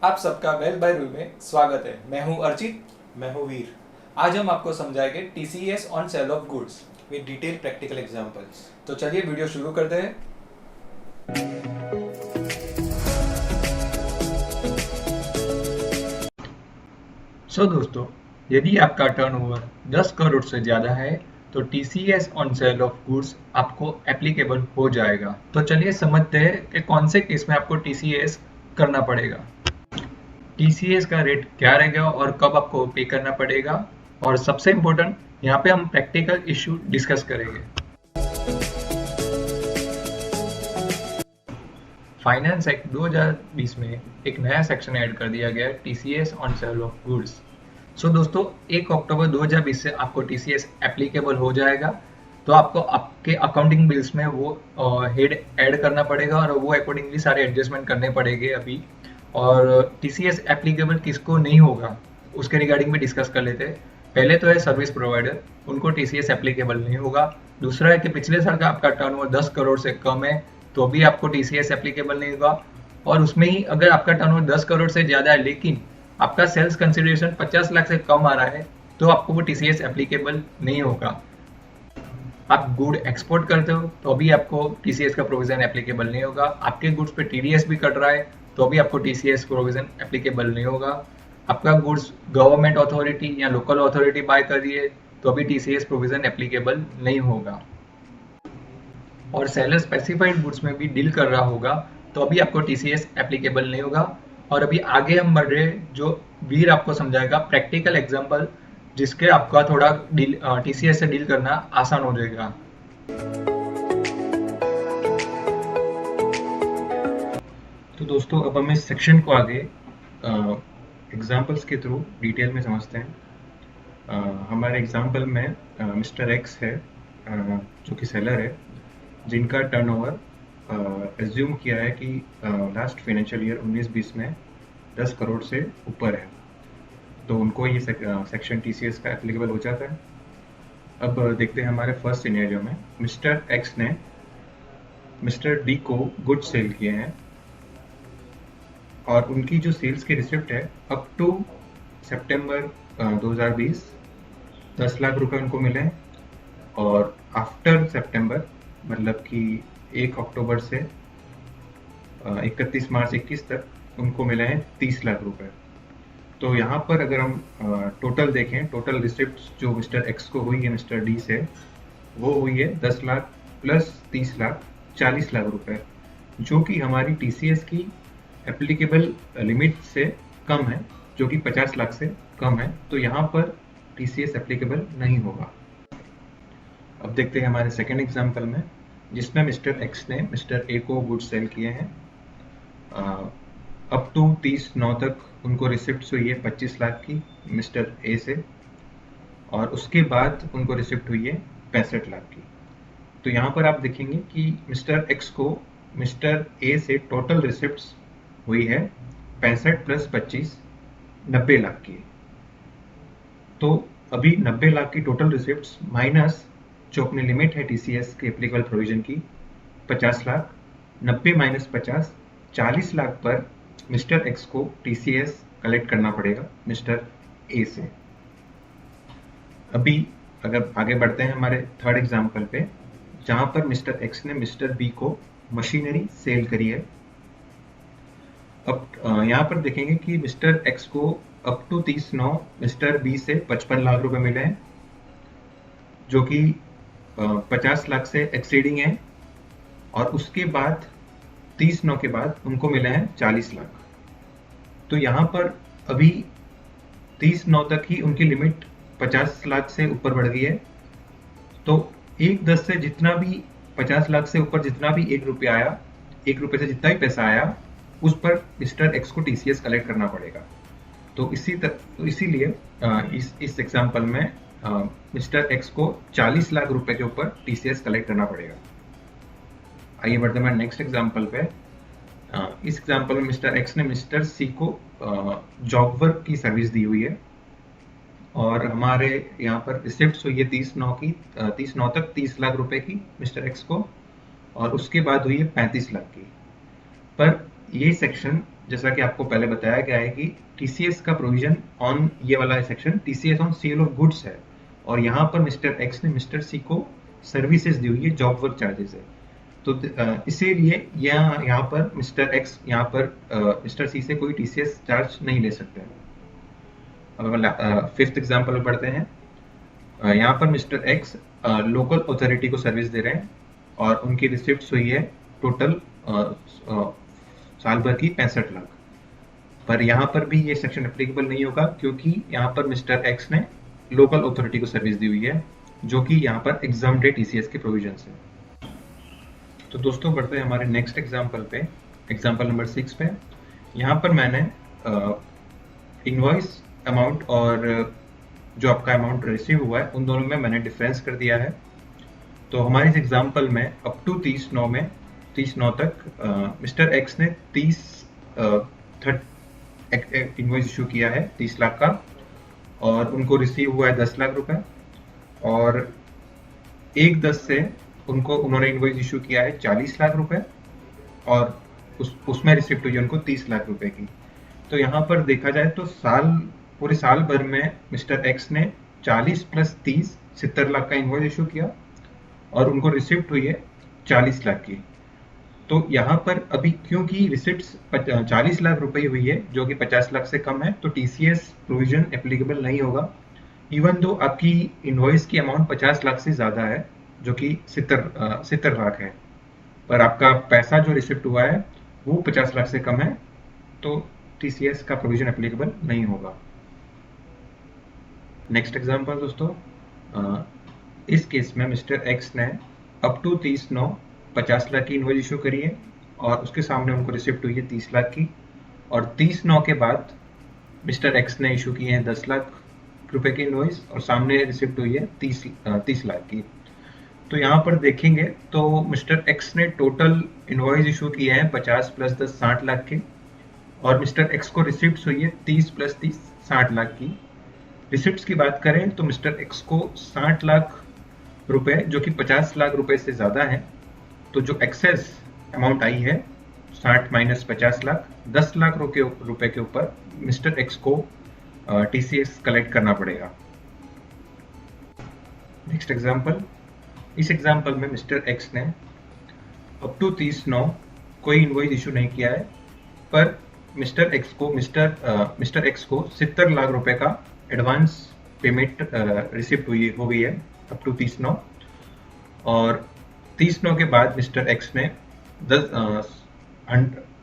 आप सबका well by rule में स्वागत है। मैं हूं अर्चित। मैं हूँ वीर। आज हम आपको समझाएंगे TCS on sale of goods. With detail practical examples. तो चलिए वीडियो शुरू करते हैं। दोस्तों, यदि आपका टर्नओवर 10 करोड़ से ज़्यादा है तो TCS on sale of goods आपको एप्लीकेबल हो जाएगा। तो चलिए समझते हैं कि कौन से केस में आपको टीसीएस करना पड़ेगा। टीसीएस का रेट क्या रहेगा और कब आपको पे करना पड़ेगा, और सबसे इम्पोर्टेंट यहाँ पे हम प्रैक्टिकल इशू डिस्कस करेंगे। फाइनेंस एक्ट 2020 में एक नया सेक्शन ऐड कर दिया गया है, TCS on sale of goods. दोस्तों, 1 अक्टूबर 2020 से आपको टीसीएस एप्लीकेबल हो जाएगा। तो आपको आपके अकाउंटिंग बिल्स में वो हेड ऐड करना पड़ेगा और वो अकॉर्डिंगली सारे एडजस्टमेंट करने पड़ेंगे अभी। और टीसीएस एप्लीकेबल किसको नहीं होगा उसके रिगार्डिंग भी डिस्कस कर लेते हैं। पहले तो है सर्विस प्रोवाइडर, उनको टीसीएस एप्लीकेबल नहीं होगा। दूसरा है कि पिछले साल का आपका टर्नओवर 10 करोड़ से कम है तो भी आपको टीसीएस एप्लीकेबल नहीं होगा। और उसमें ही अगर आपका टर्नओवर 10 करोड़ से ज़्यादा है लेकिन आपका सेल्स कंसिडरेशन 50 लाख से कम आ रहा है तो आपको वो टीसीएस एप्लीकेबल नहीं होगा। आप गुड एक्सपोर्ट करते हो तो अभी आपको टीसीएस का प्रोविजन एप्लीकेबल नहीं होगा। आपके गुड्स पे टीडीएस भी कट रहा है तो अभी आपको टीसीएस प्रोविजन एप्लीकेबल नहीं होगा। आपका गुड्स गवर्नमेंट अथॉरिटी या लोकल अथॉरिटी बाय कर रही है तो अभी टीसीएस प्रोविजन एप्लीकेबल नहीं होगा। और सेलर स्पेसिफाइड गुड्स में भी डील कर रहा होगा तो अभी आपको टीसीएस एप्लीकेबल नहीं होगा। और अभी आगे हम बढ़ रहे हैं, जो वीर आपको समझाएगा प्रैक्टिकल एग्जांपल, जिसके आपका थोड़ा टीसीएस से डील करना आसान हो जाएगा। तो दोस्तों, अब हम इस सेक्शन को आगे एग्जांपल्स के थ्रू डिटेल में समझते हैं। हमारे एग्जांपल में मिस्टर एक्स है, जो कि सेलर है, जिनका टर्नओवर एज्यूम किया है कि लास्ट फाइनेंशियल ईयर 19-20 में 10 करोड़ से ऊपर है, तो उनको ये सेक्शन टीसीएस का एप्लीकेबल हो जाता है। अब देखते हैं हमारे फर्स्ट सिनेरियो में मिस्टर एक्स ने मिस्टर डी को गुड्स सेल किए हैं और उनकी जो सेल्स की रिसिप्ट है अप टू सितंबर 2020 10 लाख रुपए उनको मिले हैं। और आफ्टर सितंबर मतलब कि 1 अक्टूबर से 31 मार्च 21 तक उनको मिले हैं 30 लाख रुपए। तो यहाँ पर अगर हम टोटल देखें, टोटल रिसिप्ट जो मिस्टर एक्स को हुई है मिस्टर डी से, वो हुई है 10 लाख प्लस 30 लाख 40 लाख रुपए, जो कि हमारी टीसीएस की एप्लीकेबल लिमिट से कम है, जो कि 50 लाख से कम है। तो यहाँ पर टीसीएस एप्लीकेबल नहीं होगा। अब देखते हैं हमारे सेकेंड एग्जाम्पल में, जिसमें मिस्टर एक्स ने मिस्टर ए को गुड्स सेल किए हैं। अप टू 30/9 तक उनको रिसिप्ट हुई है 25 लाख की मिस्टर ए से, और उसके बाद उनको रिसिप्ट हुई है 65 लाख की। तो यहाँ पर आप देखेंगे कि मिस्टर एक्स को मिस्टर ए से टोटल रिसिप्ट्स हुई है 65 प्लस 25 90 लाख की। तो अभी 90 लाख की टोटल रिसिप्ट्स माइनस जो अपनी लिमिट है टीसीएस के एप्लीकेबल प्रोविजन की 50 लाख, 90 माइनस 50 40 लाख पर मिस्टर एक्स को टीसीएस कलेक्ट करना पड़ेगा मिस्टर ए से। अभी अगर आगे बढ़ते हैं हमारे थर्ड एग्जाम्पल पे, जहां पर मिस्टर एक्स ने मिस्टर बी को मशीनरी सेल करी है। अब यहाँ पर देखेंगे कि मिस्टर एक्स को अप टू 30/9 मिस्टर बी से 55 लाख रुपए मिले हैं, जो कि 50 लाख से एक्सीडिंग है। और उसके बाद 30/9 के बाद उनको मिले हैं 40 लाख। तो यहाँ पर अभी 30/9 तक ही उनकी लिमिट 50 लाख से ऊपर बढ़ गई है। तो 1/10 से जितना भी 50 लाख से ऊपर जितना भी 1 रुपया आया, 1 रुपये से जितना भी पैसा आया, उस पर मिस्टर एक्स को टीसीएस कलेक्ट करना पड़ेगा। तो इसीलिए इस एग्जाम्पल में मिस्टर एक्स को 40 लाख रुपए के ऊपर टीसीएस कलेक्ट करना पड़ेगा। आइए बढ़ते हैं नेक्स्ट एग्जाम्पल पे। इस एग्जाम्पल में मिस्टर एक्स ने मिस्टर सी को जॉब वर्क की सर्विस दी हुई है, और हमारे यहाँ पर रिसिप्ट हुई है 30/9 तक 30 लाख रुपए की मिस्टर एक्स को, और उसके बाद हुई है 35 लाख की। पर ये सेक्शन जैसा कि आपको पहले बताया गया है कि टीसीएस का प्रोविजन ऑन ये वाला section TCS on sale of goods है, और यहाँ पर मिस्टर एक्स ने मिस्टर सी को सर्विसेज दी हुई है, जॉब वर्क चार्जेस है। तो इसीलिए यहाँ पर मिस्टर एक्स यहाँ पर मिस्टर सी से कोई टीसीएस चार्ज नहीं ले सकते हैं। अब फिफ्थ एग्जाम्पल में पढ़ते हैं। यहाँ पर मिस्टर एक्स लोकल अथॉरिटी को सर्विस दे रहे हैं और उनकी रिसिप्ट हुई है टोटल साल भर की 65 लाख। पर यहाँ पर भी ये सेक्शन एप्लीकेबल नहीं होगा, क्योंकि यहाँ पर मिस्टर एक्स ने लोकल अथॉरिटी को सर्विस दी हुई है, जो कि यहाँ पर एग्जाम्ड है टीसीएस के प्रोविजन से। तो दोस्तों बढ़ते हैं हमारे नेक्स्ट एग्जाम्पल पे, एग्जाम्पल नंबर 6 पे। यहाँ पर मैंने इनवॉइस अमाउंट और जो आपका अमाउंट रिसीव हुआ है उन दोनों में मैंने डिफरेंस कर दिया है। तो हमारे इस एग्जाम्पल में अप टू 30/9 तक मिस्टर एक्स ने 30 इनवॉइस इशू किया है 30 लाख का, और उनको रिसीव हुआ है 10 लाख रुपए, और 1/10 से उन्होंने इनवॉइस इशू किया है 40 लाख रुपए, और उसमें रिसिप्ट हुई है उनको 30 लाख रुपए की। तो यहाँ पर देखा जाए तो पूरे साल भर में मिस्टर एक्स ने 40 + 30 70 लाख का इनवॉइस इशू किया, और उनको रिसिप्ट हुई है 40 लाख की। तो यहाँ पर अभी क्योंकि रिसिप्ट्स 40 लाख रुपए हुई है, जो कि 50 लाख से कम है, तो टीसीएस प्रोविजन एप्लीकेबल नहीं होगा, इवन दो आपकी इनवॉइस की अमाउंट 50 लाख से ज़्यादा है, जो कि 70 लाख है, पर आपका पैसा जो रिसिप्ट हुआ है वो 50 लाख से कम है, तो टीसीएस का प्रोविजन एप्लीकेबल नहीं होगा। नेक्स्ट एग्जांपल दोस्तों, इस केस में मिस्टर एक्स ने अप टू 30/9 50 लाख की इनवॉइस इशू करी है, और उसके सामने उनको रिसिप्ट हुई है 30 लाख की, और 30/9 के बाद मिस्टर एक्स ने इशू किए हैं 10 लाख रुपए की इनवॉइस, और सामने रिसिप्ट हुई है 30 लाख की। तो यहाँ पर देखेंगे तो मिस्टर एक्स ने टोटल इनवॉइस इशू किए हैं 50 + 10 60 लाख के, और मिस्टर एक्स को रिसिप्ट हुई है 30 + 30 60 लाख की। रिसिप्ट्स की बात करें तो मिस्टर एक्स को 60 लाख रुपए, जो कि 50 लाख रुपए से ज़्यादा है, तो जो एक्सेस अमाउंट आई है 60 - 50 लाख, 10 लाख रुपए के ऊपर मिस्टर एक्स को टीसीएस कलेक्ट करना पड़ेगा। नेक्स्ट एग्जांपल, इस एग्जांपल में मिस्टर एक्स ने अप टू 30/9 कोई इनवॉइस इशू नहीं किया है, पर मिस्टर एक्स को 70 लाख रुपए का एडवांस पेमेंट रिसिप्ट हो गई है अप टू 30/9, और 30/9 के बाद मिस्टर एक्स ने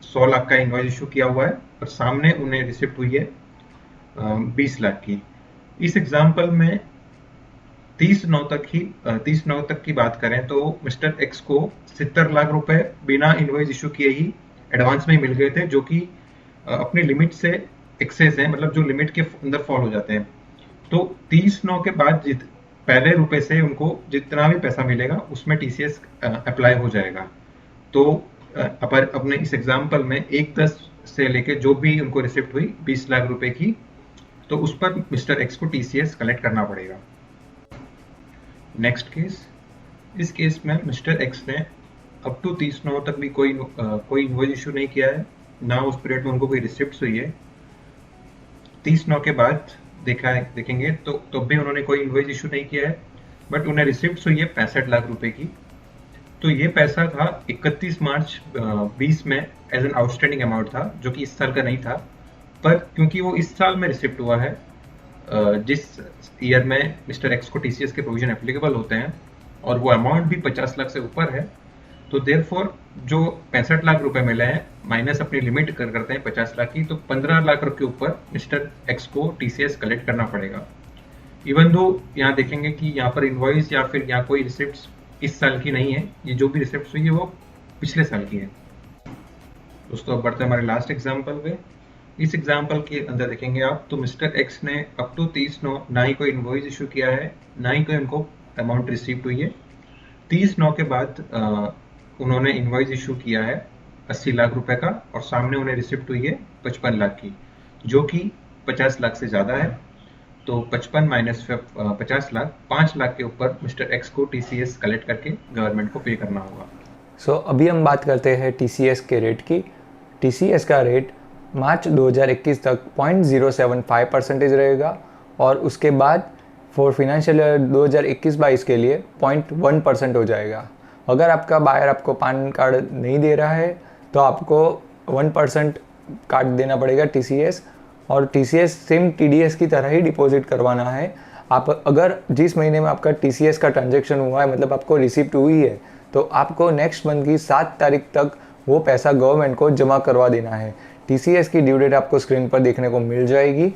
100 लाख का इनवॉइस इशू किया हुआ है, और सामने उन्हें रिसिप्ट हुई है 20 लाख की। इस एग्जांपल में 30/9 तक की बात करें तो मिस्टर एक्स को 70 लाख रुपए बिना इनवॉइस इशू किए ही एडवांस में ही मिल गए थे, जो कि अपनी लिमिट से एक्सेस है, मतलब जो लिमिट के अंदर फॉल हो जाते हैं। तो 30/9 के बाद पहले रुपए से उनको जितना भी पैसा मिलेगा उसमें टीसीएस अप्लाई हो जाएगा। तो अपने इस एग्जांपल में 1/10 से लेके जो भी उनको रिसिप्ट हुई 20 लाख रुपए की, तो उस पर मिस्टर एक्स को टीसीएस कलेक्ट करना पड़ेगा। नेक्स्ट केस, इस केस में मिस्टर एक्स ने अप टू 30/9 तक भी कोई इनवॉइस इशू नहीं किया है, ना उस पीरियड में उनको कोई रिसिप्ट हुई है। 30/9 के बाद देखेंगे तो भी उन्होंने कोई इनवॉइस इशू नहीं किया है, बट उन्हें रिसिप्ट हुई है 65 लाख रुपए की। तो ये पैसा था 31 मार्च 20 में एज एन आउटस्टैंडिंग अमाउंट था, जो कि इस साल का नहीं था, पर क्योंकि वो इस साल में रिसिप्ट हुआ है, जिस ईयर में मिस्टर एक्स को टीसीएस के प्रोविजन एप्लीकेबल होते हैं, और वो अमाउंट भी 50 लाख से ऊपर है, तो देयरफॉर जो 65 लाख रुपए मिले हैं माइनस अपनी लिमिट करते हैं 50 लाख की, तो 15 लाख रुपए के ऊपर मिस्टर एक्स को टीसीएस कलेक्ट करना पड़ेगा। इवन दो यहाँ देखेंगे कि यहाँ पर इनवॉइस या फिर यहाँ कोई रिसिप्ट इस साल की नहीं है, ये जो भी रिसिप्ट हुई है वो पिछले साल की है। दोस्तों अब बढ़ते हैं हमारे लास्ट एग्जाम्पल पे। इस एग्जाम्पल के अंदर देखेंगे आप तो मिस्टर एक्स ने अप टू 30/9 ना ही कोई इनवॉइस इशू किया है, ना ही कोई उनको अमाउंट रिसीव्ड हुई है। 30/9 के बाद उन्होंने इनवॉइस इशू किया है 80 लाख रुपए का, और सामने उन्हें रिसिप्ट हुई है 55 लाख की, जो कि 50 लाख से ज़्यादा है। तो 55 - 50 लाख 5 लाख के ऊपर मिस्टर एक्स को टीसीएस कलेक्ट करके गवर्नमेंट को पे करना होगा। अभी हम बात करते हैं टीसीएस के रेट की। टीसीएस का रेट मार्च 2021 तक 0.075% रहेगा और उसके बाद फॉर फिनेंशियल ईयर 2021-22 के लिए 0.1% हो जाएगा। अगर आपका बायर आपको पैन कार्ड नहीं दे रहा है तो आपको 1% काट देना पड़ेगा TCS, और TCS सेम TDS की तरह ही डिपॉजिट करवाना है। आप अगर जिस महीने में आपका TCS का ट्रांजैक्शन हुआ है, मतलब आपको रिसिप्ट हुई है, तो आपको नेक्स्ट मंथ की 7 तारीख तक वो पैसा गवर्नमेंट को जमा करवा देना है। TCS की ड्यू डेट आपको स्क्रीन पर देखने को मिल जाएगी।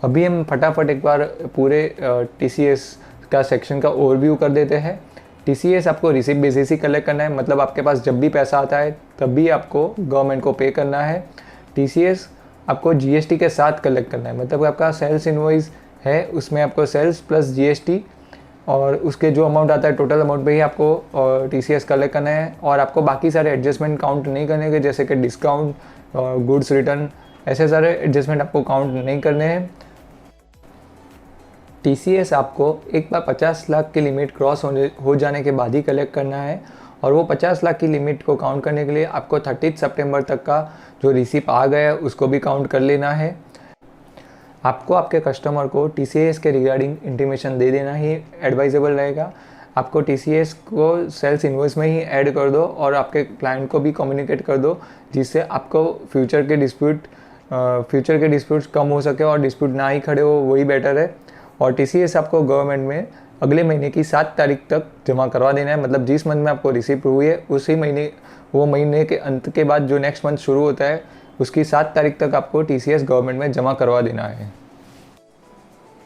अभी हम फटाफट एक बार पूरे TCS का सेक्शन का ओवरव्यू कर देते हैं। TCS आपको रिसिप्ट बेसिस ही कलेक्ट करना है, मतलब आपके पास जब भी पैसा आता है तब भी आपको गवर्नमेंट को पे करना है। TCS आपको GST के साथ कलेक्ट करना है, मतलब आपका सेल्स इनवॉइस है उसमें आपको सेल्स प्लस GST और उसके जो अमाउंट आता है टोटल अमाउंट पे ही आपको TCS कलेक्ट करना है। और आपको बाकी सारे एडजस्टमेंट काउंट नहीं करने के, जैसे कि डिस्काउंट, गुड्स रिटर्न, ऐसे सारे एडजस्टमेंट आपको काउंट नहीं करने हैं। TCS आपको एक बार 50 लाख की लिमिट क्रॉस हो जाने के बाद ही कलेक्ट करना है, और वो 50 लाख की लिमिट को काउंट करने के लिए आपको 30 सितंबर तक का जो रिसिप्ट आ गया है उसको भी काउंट कर लेना है। आपको आपके कस्टमर को TCS के रिगार्डिंग इंटीमेशन दे देना ही एडवाइजेबल रहेगा। आपको TCS को सेल्स इनवॉइस में ही ऐड कर दो और आपके क्लाइंट को भी कम्युनिकेट कर दो, जिससे आपको फ्यूचर के डिस्प्यूट्स कम हो सके और डिस्प्यूट ना ही खड़े हो, वही बेटर है। और TCS आपको गवर्नमेंट में अगले महीने की 7 तारीख तक जमा करवा देना है, मतलब जिस मंथ में आपको रिसिप्ट हुई है उसी महीने, वो महीने के अंत के बाद जो नेक्स्ट मंथ शुरू होता है उसकी 7 तारीख तक आपको TCS गवर्नमेंट में जमा करवा देना है।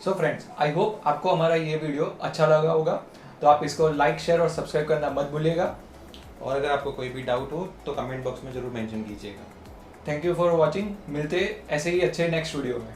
सो फ्रेंड्स, आई होप आपको हमारा ये वीडियो अच्छा लगा होगा, तो आप इसको लाइक, शेयर और सब्सक्राइब करना मत भूलिएगा। और अगर आपको कोई भी डाउट हो तो कमेंट बॉक्स में ज़रूर मेंशन कीजिएगा। Thank you for watching. मिलते ऐसे ही अच्छे नेक्स्ट वीडियो में।